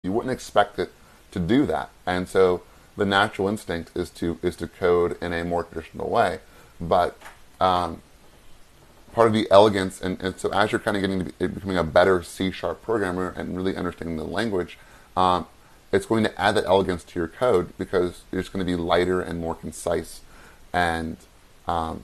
You wouldn't expect it to do that, and so the natural instinct is to code in a more traditional way. But part of the elegance, and so as you're kind of getting to becoming a better C sharp programmer and really understanding the language, um, it's going to add that elegance to your code because it's going to be lighter and more concise, and you're a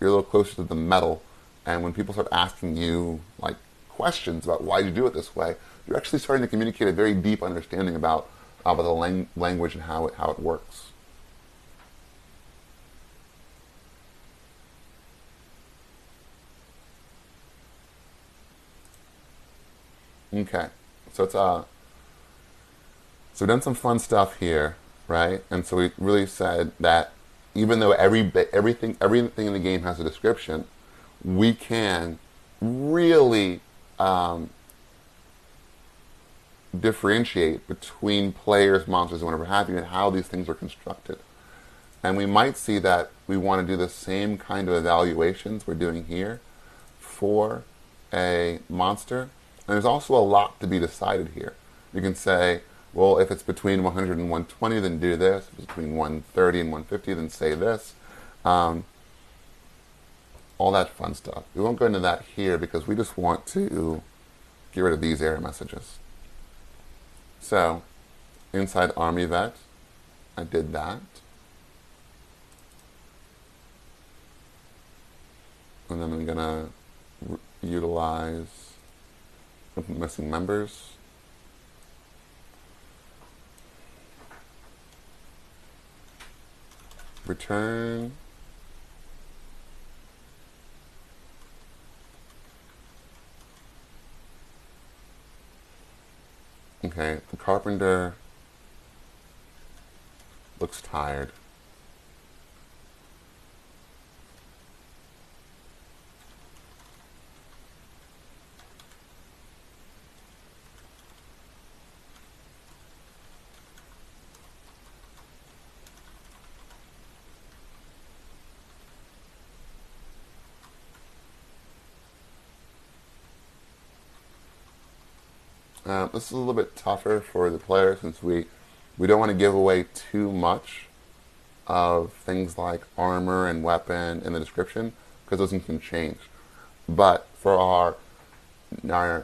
little closer to the metal. And when people start asking you like questions about why you do it this way, you're actually starting to communicate a very deep understanding about the language and how it works. Okay, so it's so we've done some fun stuff here, right? And so we really said that even though everything in the game has a description, we can really differentiate between players, monsters, and whatever have you, and how these things are constructed. And we might see that we want to do the same kind of evaluations we're doing here for a monster. And there's also a lot to be decided here. You can say, well, if it's between 100 and 120, then do this. If it's between 130 and 150, then say this. Um, all that fun stuff. We won't go into that here because we just want to get rid of these error messages. So, inside Army Vet, I did that. And then I'm going to utilize missing members. Return. Okay, the carpenter looks tired. This is a little bit tougher for the player since we don't want to give away too much of things like armor and weapon in the description because those things can change. But for our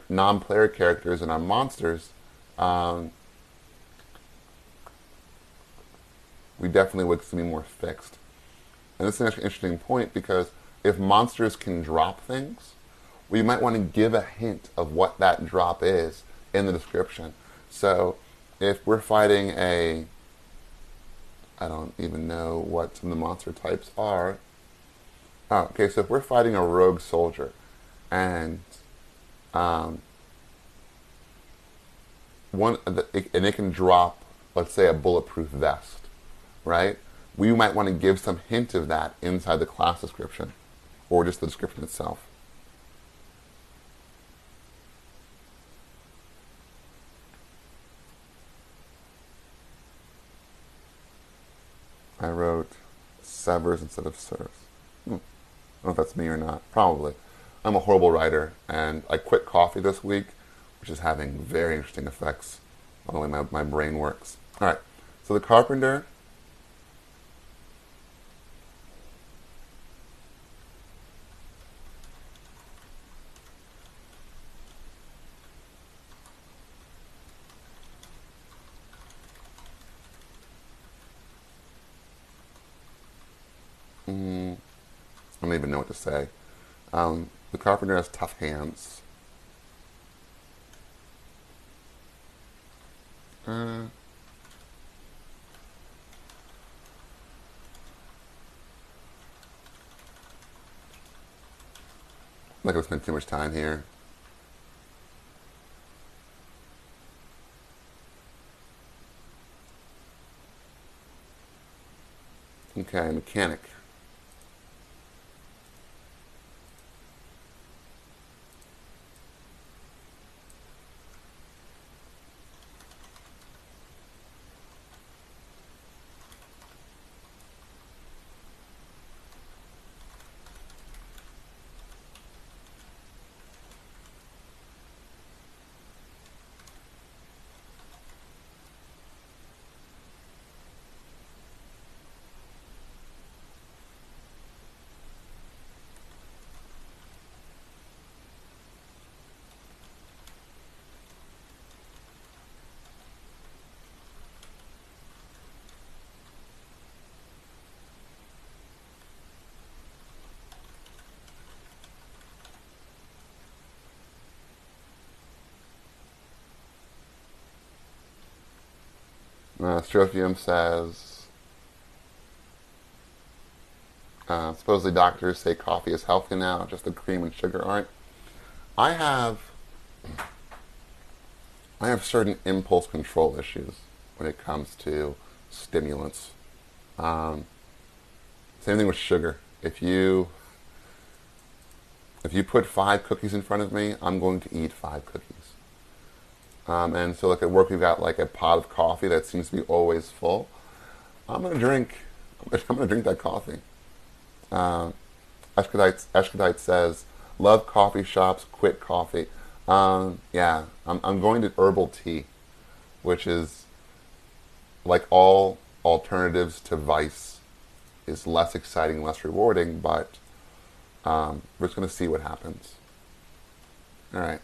non-player characters and our monsters, um, we definitely would be more fixed. And this is an interesting point because if monsters can drop things, we might want to give a hint of what that drop is in the description. So if we're fighting I don't even know what some of the monster types are. Oh, okay, so if we're fighting a rogue soldier and um, and it can drop, let's say, a bulletproof vest, right? We might want to give some hint of that inside the class description or just the description itself. I wrote severs instead of serves. I don't know if that's me or not. Probably. I'm a horrible writer, and I quit coffee this week, which is having very interesting effects on the way my brain works. All right. So the carpenter. I don't even know what to say. The carpenter has tough hands. Uh, I'm not going to spend too much time here. Okay, mechanic. Strophium says, supposedly doctors say coffee is healthy now, just the cream and sugar aren't. I have I have certain impulse control issues when it comes to stimulants. Um, Same thing with sugar. If you put 5 cookies in front of me, I'm going to eat 5 cookies. And so, like at work, we've got like a pot of coffee that seems to be always full. I'm gonna drink. I'm gonna drink that coffee. Um, Eshkadite says, "Love coffee shops, quit coffee." Yeah, I'm going to herbal tea, which is like all alternatives to vice, is less exciting, less rewarding, but we're just gonna see what happens. All right.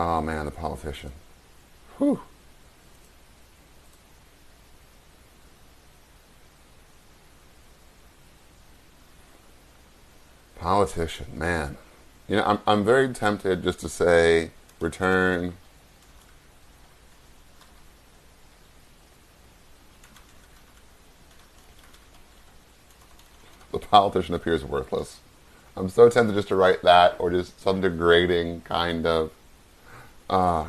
Oh man, the politician. Whew. Politician, man. I'm very tempted just to say return. The politician appears worthless. I'm so tempted just to write that or just some degrading kind of. Uh,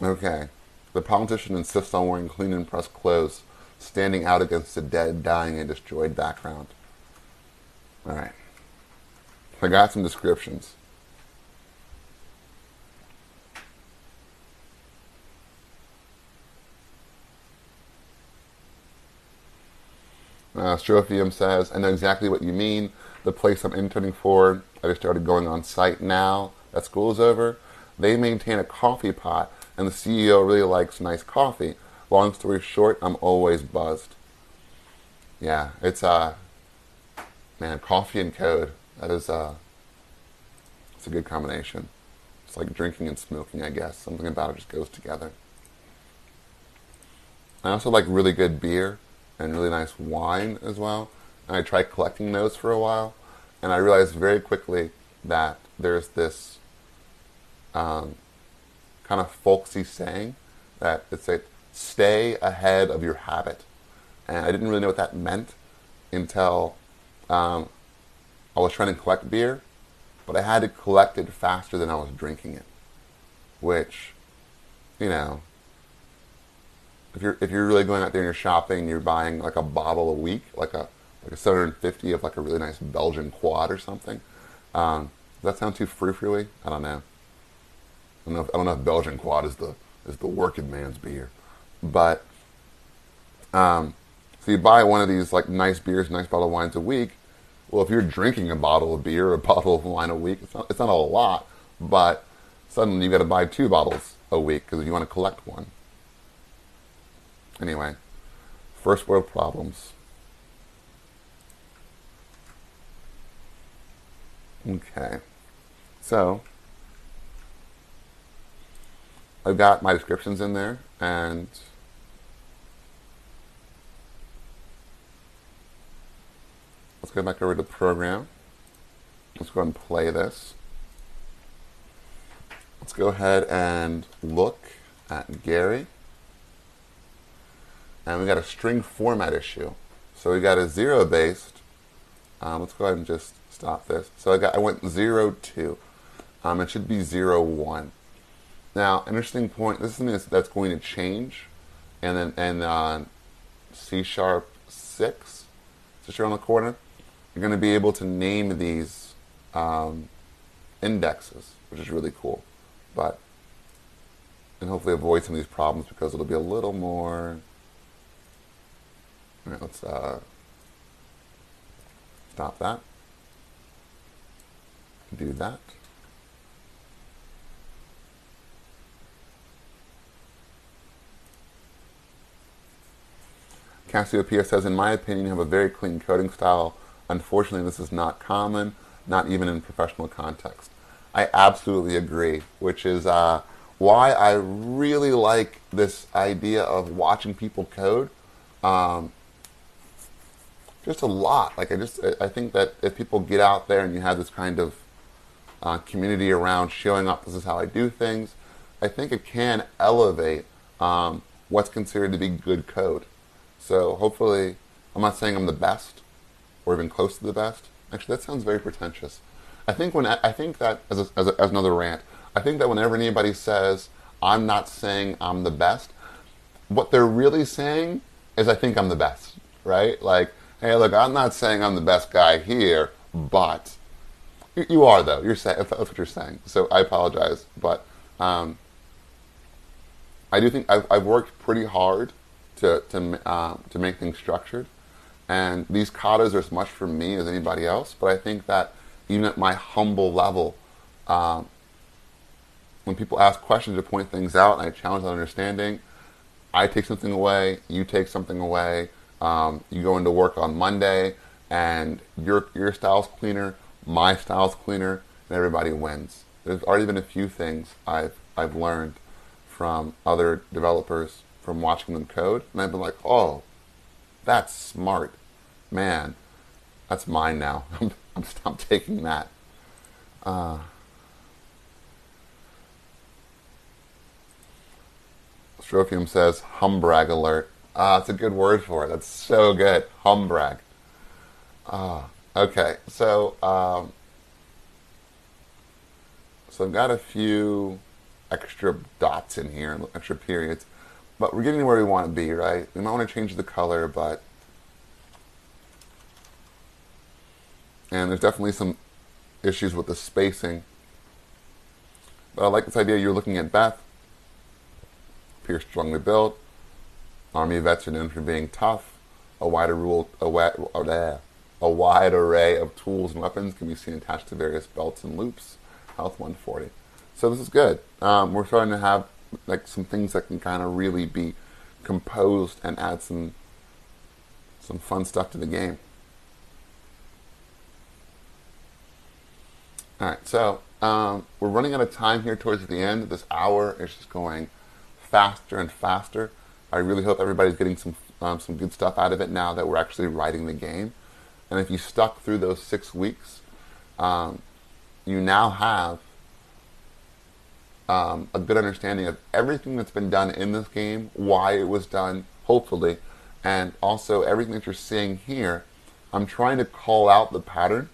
okay. The politician insists on wearing clean and pressed clothes, standing out against a dead, dying, and destroyed background. All right. I got some descriptions. Strophium says, I know exactly what you mean. The place I'm interning for, I just started going on site now that school is over. They maintain a coffee pot, and the CEO really likes nice coffee. Long story short, I'm always buzzed. Yeah, it's man, coffee and code. That is it's a good combination. It's like drinking and smoking, I guess. Something about it just goes together. I also like really good beer and really nice wine as well. And I tried collecting those for a while, and I realized very quickly that there's this kind of folksy saying that it's like stay ahead of your habit, and I didn't really know what that meant until I was trying to collect beer, but I had to collect it faster than I was drinking it, which, you know, if you're really going out there and you're shopping, you're buying like a bottle a week, like a 750 of like a really nice Belgian quad or something. Does that sound too frou-frou-y? I don't know. I don't know if Belgian quad is the working man's beer, but so you buy one of these like nice beers, nice bottle of wines a week. Well, if you're drinking a bottle of beer or a bottle of wine a week, it's not a lot, but suddenly you got to buy 2 bottles a week because you want to collect one. Anyway, first world problems. Okay, so I've got my descriptions in there, and let's go back over to the program. Let's go ahead and play this. Let's go ahead and look at Gary. And we got a string format issue. So we got a zero based. Let's go ahead and just stop this. So I went 0, 2. It should be 0, 1. Now, interesting point. This is something that's going to change, and then C sharp 6, just around the corner, you're going to be able to name these indexes, which is really cool. But and hopefully avoid some of these problems because it'll be a little more. All right, let's stop that. Do that. Cassiopeia says, in my opinion, you have a very clean coding style. Unfortunately, this is not common, not even in professional context. I absolutely agree, which is why I really like this idea of watching people code. Just a lot. Like I think that if people get out there and you have this kind of community around showing up, this is how I do things, I think it can elevate what's considered to be good code. So hopefully, I'm not saying I'm the best or even close to the best. Actually, that sounds very pretentious. I think that as another rant, I think that whenever anybody says I'm not saying I'm the best, what they're really saying is I think I'm the best, right? Like, hey, look, I'm not saying I'm the best guy here, but you are though. You're saying that's what you're saying. So I apologize, but I do think I've worked pretty hard to make things structured, and these katas are as much for me as anybody else. But I think that even at my humble level, when people ask questions or point things out, and I challenge that understanding, I take something away, you take something away. You go into work on Monday, and your style's cleaner, my style's cleaner, and everybody wins. There's already been a few things I've learned from other developers from watching them code, and I've been like, oh, that's smart, man. That's mine now. I'm taking that. Strophium says, humbrag alert. It's a good word for it. That's so good. Humbrag. Okay, so I've got a few extra dots in here, extra periods, but we're getting where we want to be, right? We might want to change the color, and there's definitely some issues with the spacing. But I like this idea. You're looking at Beth. Appears strongly built. Army vets are known for being tough. A wide array of tools and weapons can be seen attached to various belts and loops. Health 140. So this is good. We're starting to have like some things that can kind of really be composed and add some fun stuff to the game. All right, so we're running out of time here towards the end. This hour is just going faster and faster. I really hope everybody's getting some good stuff out of it now that we're actually writing the game. And if you stuck through those 6 weeks, you now have a good understanding of everything that's been done in this game, why it was done, hopefully, and also everything that you're seeing here. I'm trying to call out the pattern,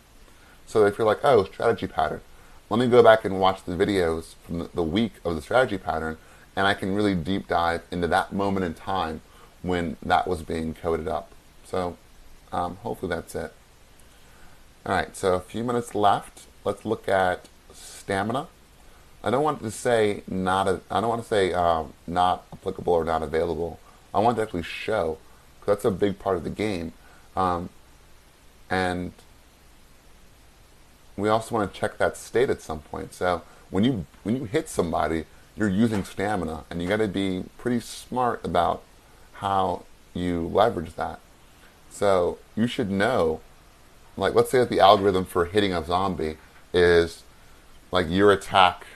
so if you're like, oh, strategy pattern, let me go back and watch the videos from the week of the strategy pattern, and I can really deep dive into that moment in time when that was being coded up. So hopefully that's it. All right, so a few minutes left. Let's look at stamina. I don't want to say not applicable or not available. I want to actually show, because that's a big part of the game. And we also want to check that state at some point. So when you hit somebody, you're using stamina, and you got to be pretty smart about how you leverage that. So you should know, like, let's say that the algorithm for hitting a zombie is like your attack,